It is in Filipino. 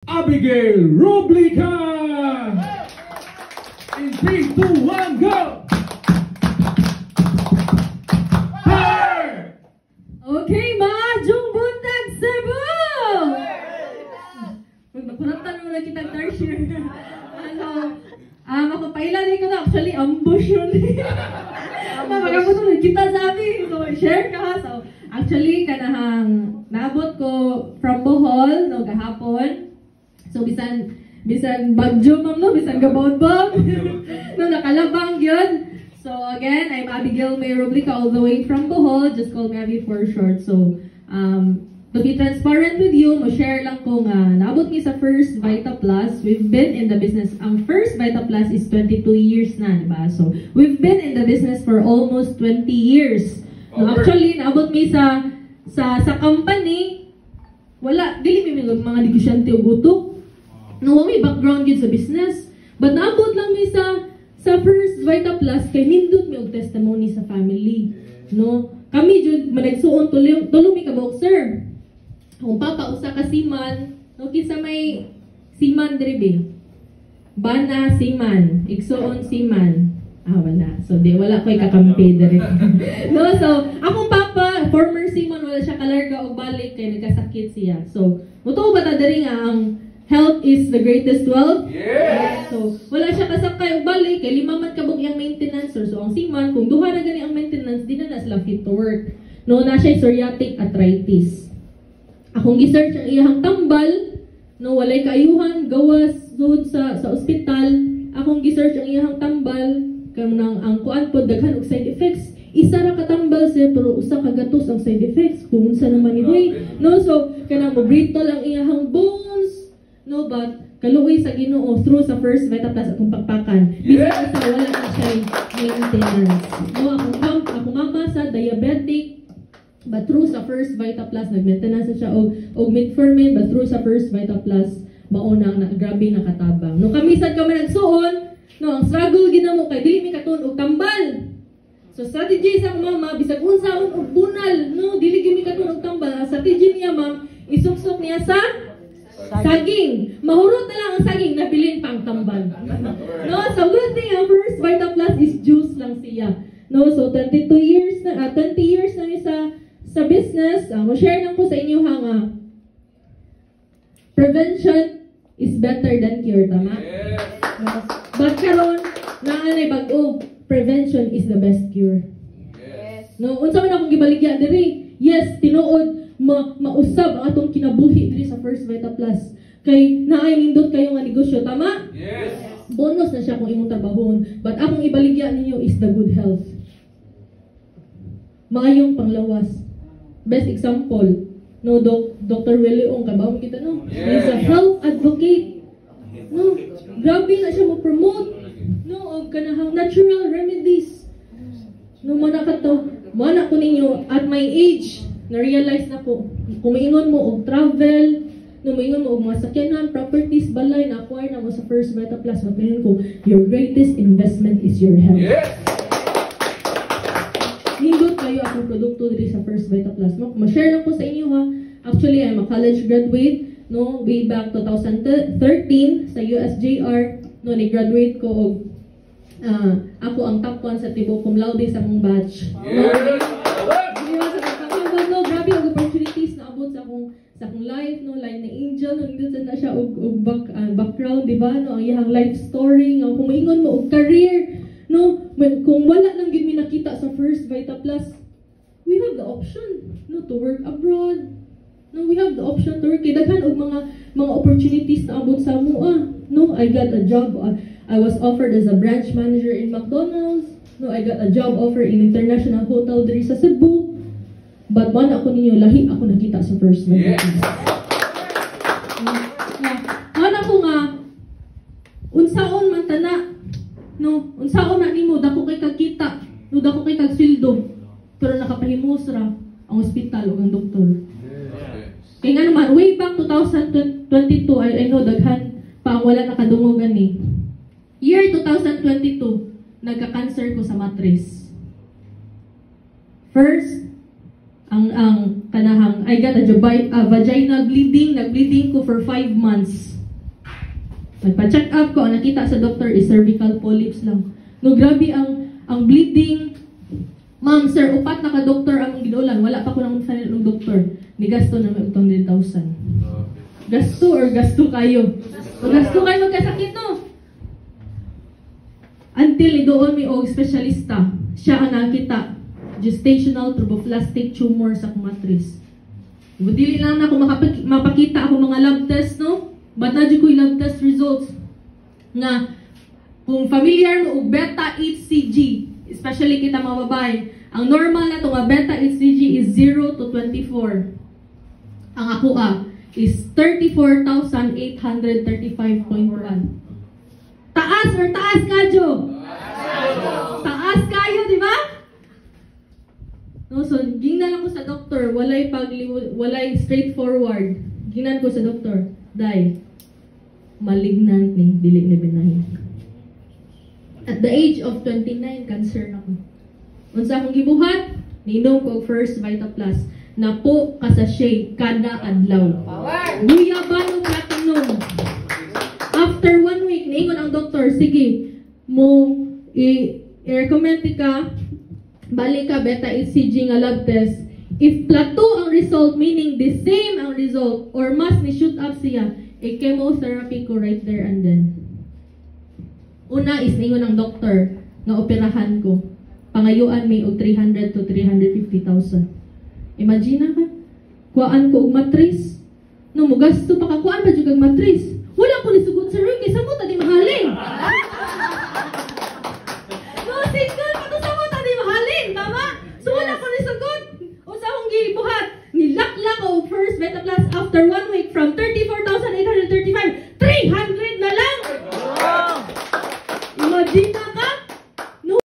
Abigail Rublica! In 3, 2, 1, go! Fire! Okay, mga Jungbuntag Cebu! Magnakunatan mo na kitang tertiary. Makapailan ko na. Actually, ambush yun. Magabuto kita sabi. So, share ka ha. So, actually, kanahang naabot ko from Bohol, no, gahapon. So, bisan bagyo, ma'am, no? Bisan gabon-bong. No, nakalabang yun. So, again, I'm Abigail May Rublica all the way from Bohol. Just call me Abby for short. So, to be transparent with you, ma-share lang ko nga, naabot niya sa First Vita Plus. We've been in the business. Ang First Vita Plus is 22 years na, diba? So, we've been in the business for almost 20 years. No, actually, naabot niya sa company, wala, dili may mga negosyante o gutok. No, may background yun sa business. But naabot lang mi sa First Vita Plus kay nindot mi og testimony sa family. No, kami jud managsuon tulong mi ka boxer. Kung papa usa ka siman, no kinsa may siman diri Bana siman, igsuon siman. Wala. So di wala koy kakampi diri. No, so akong papa former seaman, wala siya kalarga og balik kay nagkasakit siya. So mutuo ba ta diri nga ang health is the greatest wealth? Yes! So, wala siya kasakay o balik, kay 5 man kabog yung maintenance. So, ang seaman, kung duha na gani ang maintenance, di na sila fit to work. No, na siya psoriatic arthritis. Akong gisearch ang iyahang tambal, no, walay kaayuhan, gawas, sud sa ospital. Akong gisearch ang iyahang tambal, kanang ang kuan po, daghan og side effects. Isa ra katambal siya, pero usa ka gatos ang side effects. Kung unsa naman ni no, so, kanang mo brittle ang iyahang bones. No, but kaluoy sa Ginoo through sa First Vita Plus atong pagpakan. Bisan sa wala na siya maintenance. No, akong mama sa diabetic, but through sa First Vita Plus nag-maintenance siya og metformin, but through sa First Vita Plus maunang na grabe nakatabang. No, kami sad kami nagsuon, no, ang struggle ginamo kay dili mi katon og tambal. So strategy sa mama bisag unsaon og bunal, no, dili gyud mi katon og tambal. Ang strategy niya, ma'am, isuksok niya sa saging. Mahurot na lang ang saging, nabilin pang tambal. No, so good thing ang First Vita Plus is juice lang siya. No, so 20 years na sa business. Share lang ko sa inyo nga prevention is better than cure, tama? Yes. But karon naanay bag-o, prevention is the best cure. Yes. No, unsa man akong gibaligya diri? Yes, tinuod mausab ang atong kinabuhi diri sa First Vita Plus. Kay naay nindot kayo nga negosyo, tama? Yes. Bonus na siya kung imong trabahon. But akong ibaligya ninyo is the good health. Maayong panglawas. Best example, no, Dr. Willie Ong, kabaw kita, no? He's a health advocate. No, grabe na siya mo-promote. No, og kanahang natural remedies. No, mana ko ninyo, at my age, na-realize na ko, kung maingon mo og travel, no, maingon mo og mga sakyanan, properties, balay, na-acquire na mo sa First Vita Plus, magpinin ko, your greatest investment is your health. Yes. Hindot kayo akong produkto dito sa First Vita Plus. No? Ma-share lang ko sa inyo ha. Actually, I'm a college graduate, no, way back 2013 sa USJR. No, ni-graduate ko og ako ang top 1 sa tibo cum laude sa akong batch. Yes. No, grabe ang opportunities na abot sa akong life, no, line na angel, no, dito na siya og background, di ba, no, ang iyang life story, no, kung maingon mo og career, no, kung wala lang gid mi nakita sa First Vita Plus, we have the option, no, to work abroad. No, we have the option to work. Daghan og mga opportunities na abot sa mua. No, I got a job. I was offered as a branch manager in McDonald's. No, I got a job offer in international hotel diri sa Cebu. But man ako ninyo, lahi ako nakita sa First Vita Plus. Man ako nga, unsaon man tana, no, unsaon na nimo, dako kay kagkita, no, dako kay kagsildo, pero nakapahimos ra ang ospital o ang doktor. Kaya nga naman, way back 2022, I know daghan pa ang wala nakadungog gani. Year 2022, nagka-cancer ko sa mattress. First, ang kanahang I got a vaginal bleeding, nag-bleeding ko for 5 months. Nagpa-check up ko, ang nakita sa doctor is cervical polyps lang. No, grabe ang bleeding. Ma'am, sir, upat na ka-doktor ang ginulan. Wala pa ko nang sanil ng doktor. Ni gasto na may 200,000. Gasto or gasto kayo? Gasto kayo magkasakit, no? Until doon may specialista. Siya ang nakita. Gestational trophoblastic tumor sa matris. Dili lang na ako mapakita ako mga lab test, no? But na ko yung lab test results nga kung familiar mo og beta HCG, especially kita mga babae, ang normal na itong beta HCG is 0 to 24. Ang ako is 34,835.1. Taas or taas kadyo? Taas kayo, di ba? No, so gingnan ako sa doktor, walay straightforward. Gingnan ko sa doktor, dai malignant ni dili ni benign. At the age of 29, cancer na ko. Unsa akong gibuhat? Ninom ko first Vitaplus na po kasashay kada adlaw. Guyaban platinum. After 1 week, niingon ang doktor, sige, mo i-recommend ka, balik ka beta HCG nga lab test. If plateau ang result, meaning the same ang result, or mas ni shoot up siya, chemotherapy ko right there and then. Una is niingon ang doktor nga operahan ko. Pangayuan may og 300 to 350,000. Imagine ka, kuhaan ko og matris. No, mugasto pa ka, kuhaan pa jud kag matris. Wala ko ni sugod sa Ricky, sa mo tadi mahalin. No, single pa to sa mo tadi mahalin, tama? So wala ko ni sugod. O sa akong gibuhat, nilakla ko first Vitaplus after 1 week from 34,835, 300 na lang. Imagine ka.